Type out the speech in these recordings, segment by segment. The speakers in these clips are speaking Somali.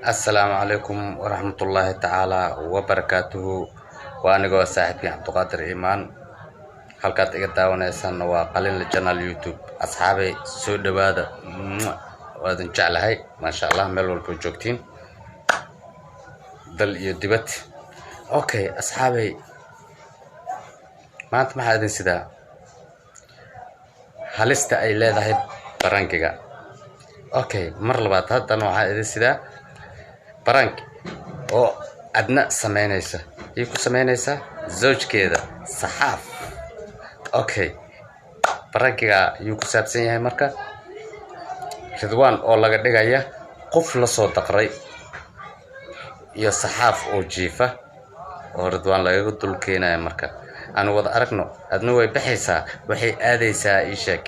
السلام عليكم ورحمة الله تعالى وبركاته. وأنا جوا صاحبي عبد القادر إيمان. halkaad iga daawanaysan waa qalin la channel YouTube. asxaabay soo dhawaada, waadin jeclahay ma sha Allah meel walba joogtiin dal iyo dibad. Okay asxaabay, maanta maxaa idin sidaa halista ay leedahay barankiga. Okay, mar labaad haddana waxaa idin sidaa barank oo adna sameynaysa iyo ku sameynaysa zawjkeeda saxaaf. Okay, barankiga yuu ku saabsan yahay marka Ridwaan oo laga dhigaya qof la soo daqray iyo saxaaf oo jiifa oo Ridwaan laga dul keenayo. marka aan wada aragno, adna way baxaysaa, waxay aadaysaa isheek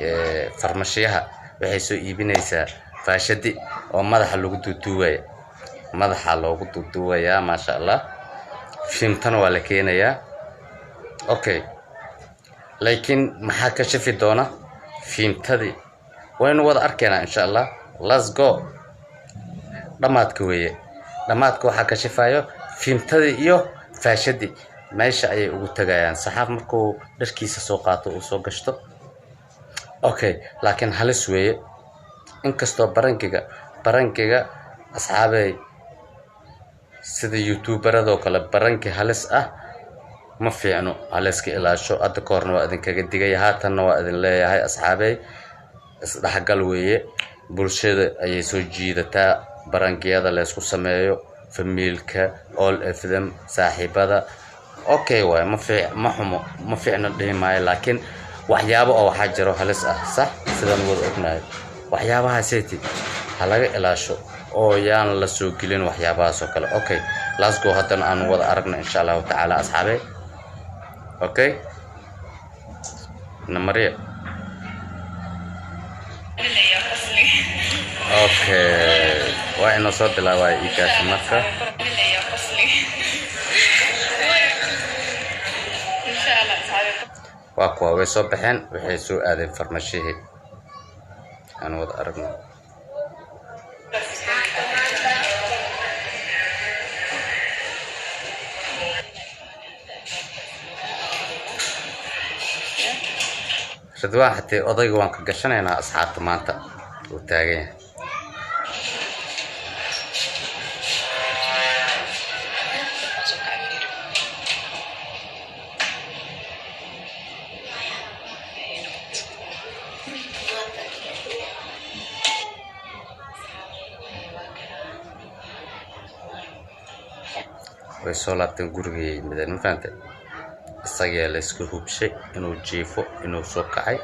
farmashiyaha, waxay soo iibinaysaa faashadi oo madaxa lagu duuduubay, madaxa loogu duuduubaya ma sha Allah. Fiimtana waa la keenayaa. Okay, laakiin maxaa ka shafi doona fiimtadii waynu wada arkeynaa insha Allah. Let's go. dhamaadka weeye, dhamaadka waxaa ka shafayo fiimtadii iyo faashadi. meesha ayay ugu tagayaan saxaaf markuu dharkiisa soo qaato uu soo gashto. Okay, laakiin halis weeye. inkastoo barankiga asxaabay sida youtuberada oo kale baranki halis ah ma fiicno, haliska ilaasho. hadda ka horna waa idinkaga digay, haatanna waa idin leeyahay asxaabay, isdhexgal weeye. bulshada ayay soo jiidataa barankiyada la isku sameeyo, familka, all of them, saaxiibada. Okay waay, ma xumo, ma fiicno dhihi maayo, laakiin waxyaabo oo waxaa jiro halis ah, sax sidaan wada ognahay. waxyaabahaaseti ha laga ilaasho oo yaan la soo gelin waxyaabahaas oo kale. Okay, let's go. haddana aan wada aragno insha Allah taala asxaabay. Okay, Maria. Okay, waa inoo soo bilaabay iikaas marka. waa kuwa way soo baxeen, waxay soo aadeen farmashihii. aan wada aragno. Ridwaan xatee odayga waan ka gashanaynaa asxaabta maanta uu taagan yahay. way soo laabteen gurigay midaan ma fahamtay. isagaa la isku hubshay inuu jiifo, inuu soo kacay.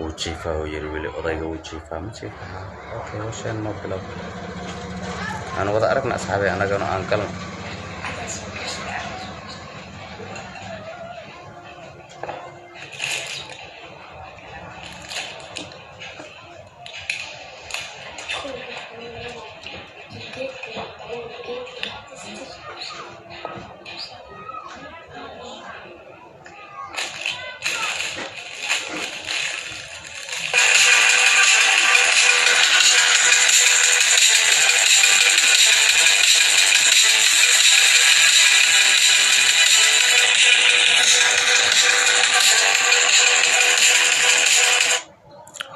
uu jiifaa oo yiri weli odayga uu jiifaa ma jiifaa. Okay, washaan noo bilow. aan wada aragna asxaabay, anagana aan galan.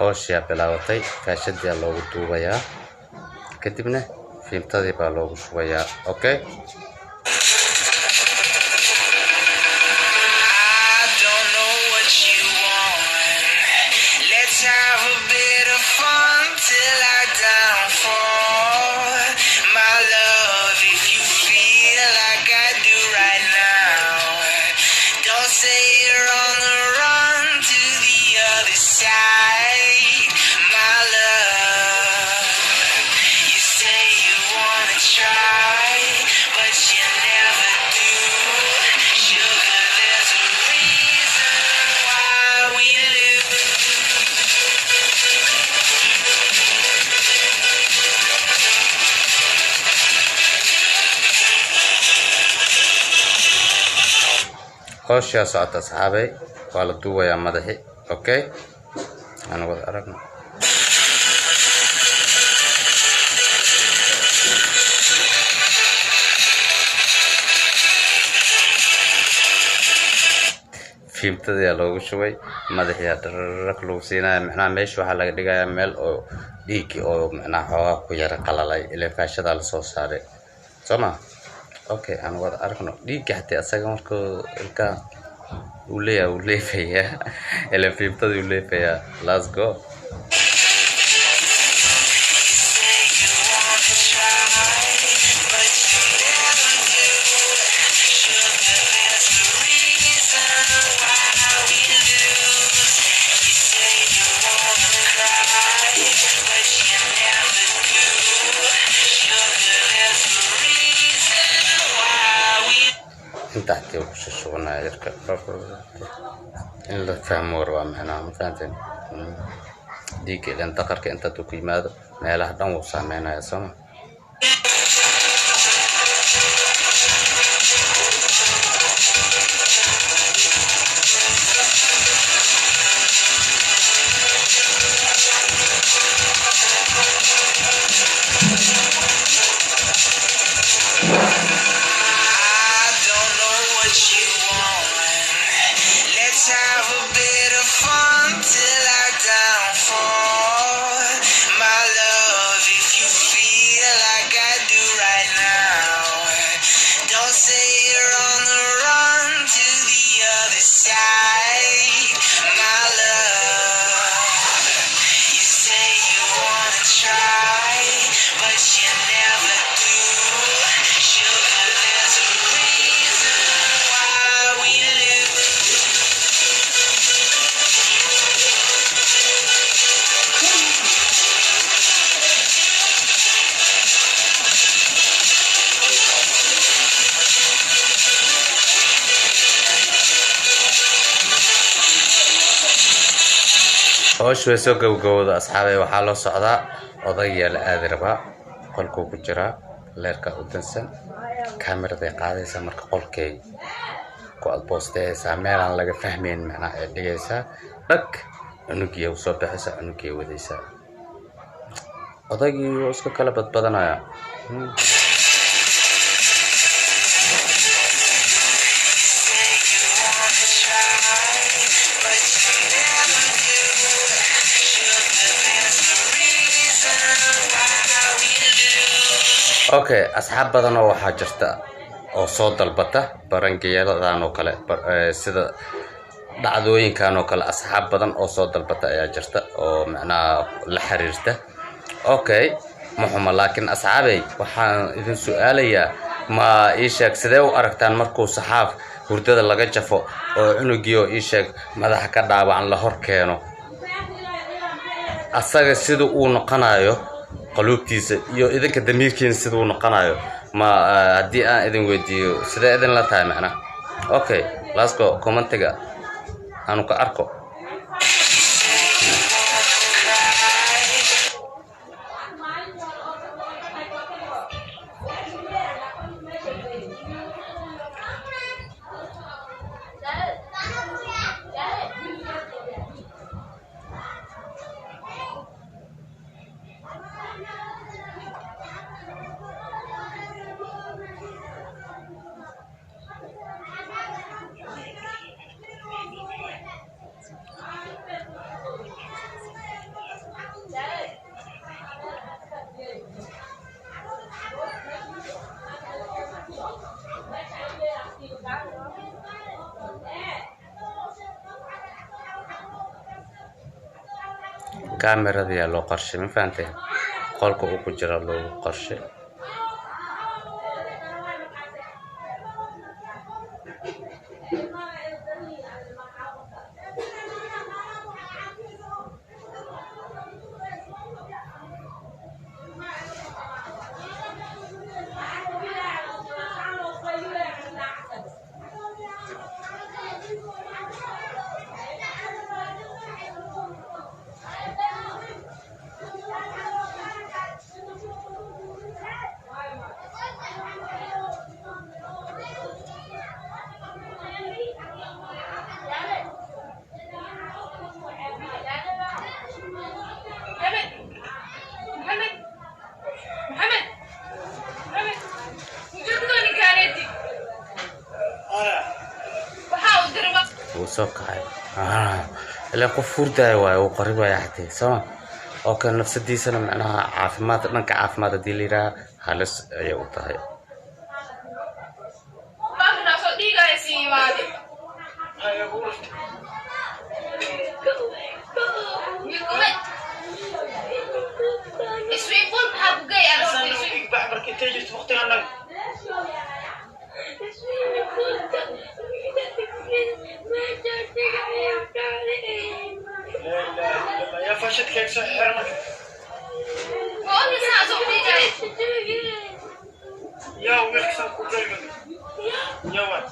hawshaa bilaawatay, faashadii loogu duubayaa, kadibna fiimtadii baa loogu shubayaa. Okay, hawshaa socota asxaabay, waa la duubayaa madaxi. Okay, aan wada aragno. fiimtadii loogu shubay madaxiya dararaq lagu siinaya macnaha meesha waxaa laga dhigayaa meel oo dhiig oo macnaha xoogaa ku yara qalalay ilaa faashada la soo saaray soma okay aan wada aragno dhiigga xataa asaga markuu ilka uu leeyahay ilaa fiimtadii uu leeyahay let's go انت حتى وش الشغلنا يركب إلا فهمور ومحنا مثلا ديك اللي انتقرك انت توكي ماذا ما له دم وصامينا يا سما hoosh way soo gowgowda asxaabay waxaa loo socdaa odayga la aadi rabaa qolku ku jira leerka u dansan kaamirada qaadaysa marka qolkay ku alboostaysa meel aan laga fahmeyn macnaha ay dhigaysa dhag unugiya u soo baxaysa unugiya wadaysa odaygii oo iska kala badbadanaya okay asxaab badan oo waxa jirta oo soo dalbata barangeeyadaan oo kale sida dhacdooyinkan oo kale asxaab badan oo soo dalbata ayaa jirta oo macnaha la xiriirta okay muxuma laakiin asxaabay waxaan idin su'aalayaa ma ii sheeg sidee u aragtaan markuu saxaaf hurdada laga jafo oo cunugiyo ii sheeg madaxa ka dhaawacan la hor keeno asaga sida uu noqonayo قلوبتيس يو إذا كدمير كين سدوا نقنايو ما هدي أنا إذن وديو سدا إذن لا تاي معنا أوكي let's go كومنت تجا أنا كأركو كاميرا ديال لو قرشي ما فهمتي قولكو او كجرا لو قرشي كعي اللي قفور ده وقريبة يا حتي سما أو كان نفس دي سنة معناها عافمات نك عافمات دي اللي را هلس يوتها ما كنا صديقة يا سيمادي هاي أقول اسوي حب جاي أنا أنا فيك بعبرك أنت جيت وقتي عنك لا لا لا يا فاشت كيك سحرمك قولي ساعة صديقة يا ويلك سانكو قلبك يا واد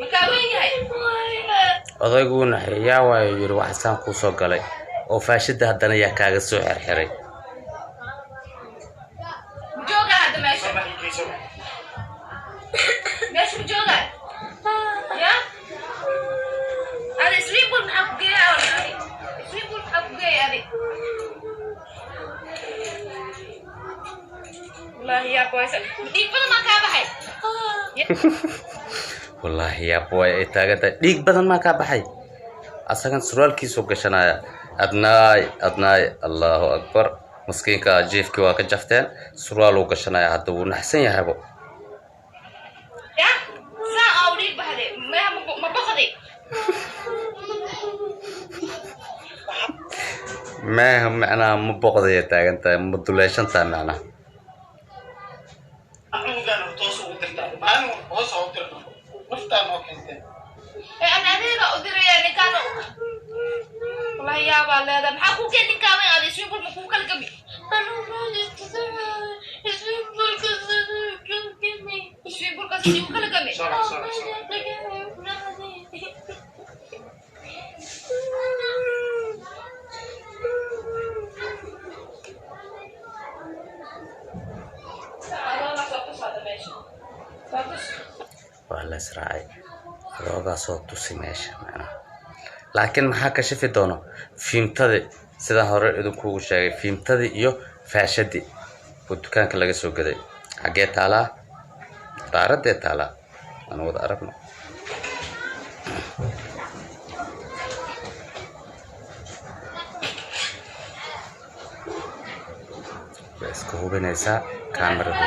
مكاوين هاي odaygu naxaya waa yiri waxaan ku soo galay oo faashida hadana yaa kaaga soo xirxiray جوجا هذا ماشي صباح يجيسو ماشي جوجا يا أنا اسمي بقول محب جاي ولا اسمي بقول محب جاي أنا والله يا كويس دي بدل ما كابه هاي والله يا boy ay taagada dhiig badan ma ka baxay asagan surwaalkiisu gashanaya adnaay Allahu akbar maskiinka jiifki waa ka jafteen surwaal uu gashanaya hadda uu naxsan yahaybo يا ساعة أوريك بهذه ما بخدي ما macnaa ma boqday taagantahay ma duleeshantaa macnaa أنا قاعد توصل وترتاح أنا وصل وترتاح نفتح ما كنت أنا هذا أدري يعني كانوا والله يا بالله ده محكو كني كمان هذا اسمي بقول محكو كل كبي أنا ما استطيع اسمي بقول كذي اسمي بقول كذي كل كبي waa la israacay looga soo tusi meesha macnaa laakiin maxaa ka shafi doono fiimtadi sida hore idinku sheegay fiimtadi iyo faashadi oo dukaanka laga soo gaday xagee taala daaradee taala aan wada aragno iska hubinaysaa kaamirada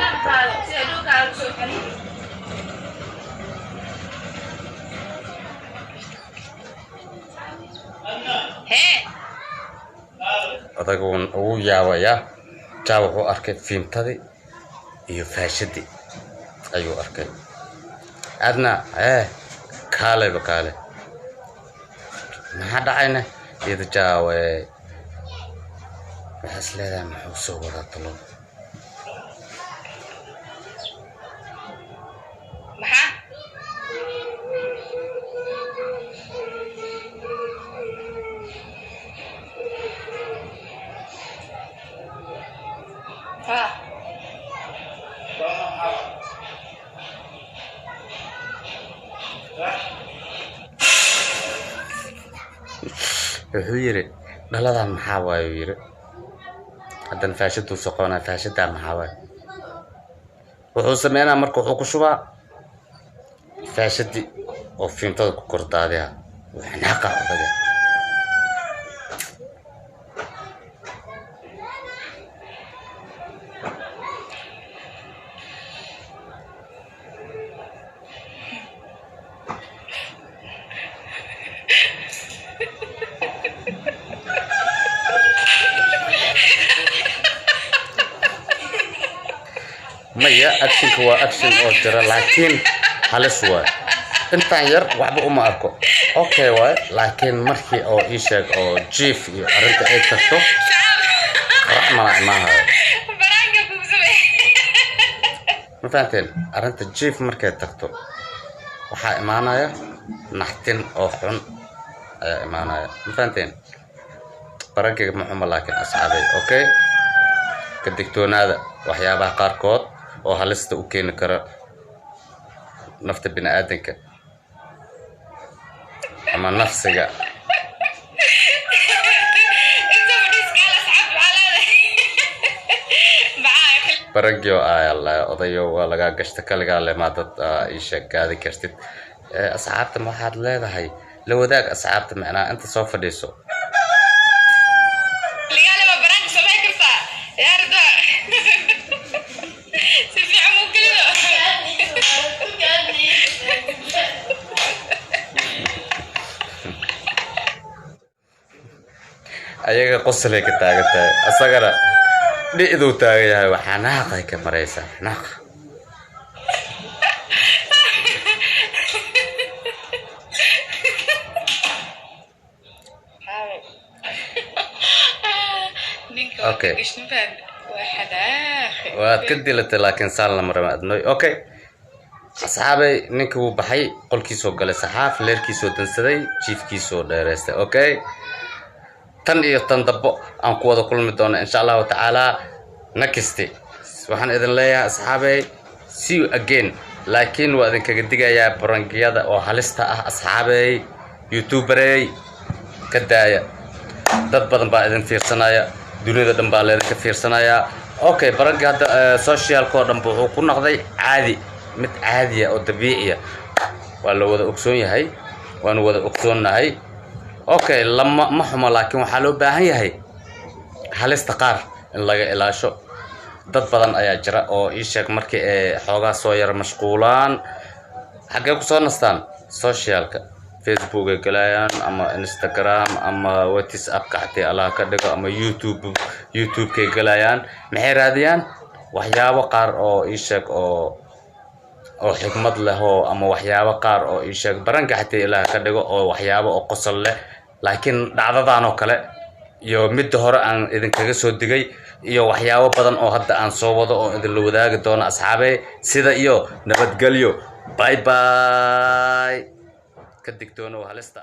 odaga uu yaabaya jaa wuxuu arkay fiimtadii iyo faashadii ayuu arkay adna kaaleba kaale maxaa dhacayna iyada jaawe waxaa is leedahay muxuu soo wadaa talo maxaa wuxuu yiri dhaladan maxaa waayo yiri haddana faashadu soqona faashada maxaa waayo wuxuu sameynaa marka wuxuu ku shubaa faashadi oo fiintada ku kordaadaya waxaan haqa odaga maya actionka waa action oo jira laakiin halis waa intaan yar waxba uma arko okay waay laakiin markii oo ii sheeg oo jiif iyo arrinta ay tagto raxmana imaahayo ma fahanteen arrinta jiif markay tagto waxaa imaanaya naxtin oo xun ayaa imaanaya ma fahanteen barankayga ma xuma laakiin asxaabay okay ka digtoonaada waxyaabaha qaarkood oo halista u keeni kara nafta bini'aadanka ama nafsiga baragyo ayalla odayo waa laga gashta kaligaa le ma dad ii sheeg gaadi kartid asxaabta waxaad leedahay لو ذاك أصحابت معنا أنت سوف فديسو لقال ما برانك سمعك كفا يا رضا سيفي عمو كله ayaga qoslay ka taagantay asagana dhicdu taagayahay waxa naaqay ka mareysa naaq okay waad ka dilatay laakiin saan lama ramaadnoy okay asxaabay ninka uu baxay qolkiisoo galay saxaaf leerkiisoo dansaday jiifkiisoo dheereystay okay tan iyo tan dabo aan ku wada kulmi doono insha Allah ta'ala next waxaan idin leeyahay asxaabay see you again laakiin waa idin kaga digayaa barangiyada oo halista ah asxaabay youtuberey ka daaya dad badan baa idin fiirsanaya dunida dhan baa leedin ka fiirsanaya okay barangi hadda social ko dhan wuxuu ku noqday caadi mid caadi ah oo dabiici ah waa la wada ogsoon yahay waan wada ogsoonahay okay lama ma xumo laakiin waxa loo baahan yahay halista qaar in laga ilaasho dad badan ayaa jira oo ii sheeg markii ay xoogaa soo yar mashquulaan xagee ku soo nastaan socialka Facebook ay galayaan ama Instagram ama WhatsApp ka xatay Allah ka dhigo ama YouTube kay galayaan maxay raadiyaan waxyaabo qaar oo ii sheeg oo xikmad leh oo ama waxyaabo qaar oo ii sheeg baranka xatay Allah ka dhigo oo waxyaabo oo qosol leh laakiin dhacdadan oo kale iyo mid hore aan idin kaga soo digay iyo waxyaabo badan oo hadda aan soo wado oo idin la wadaagi doono asxaabay sida iyo nabadgelyo bye bye ka digtoono halista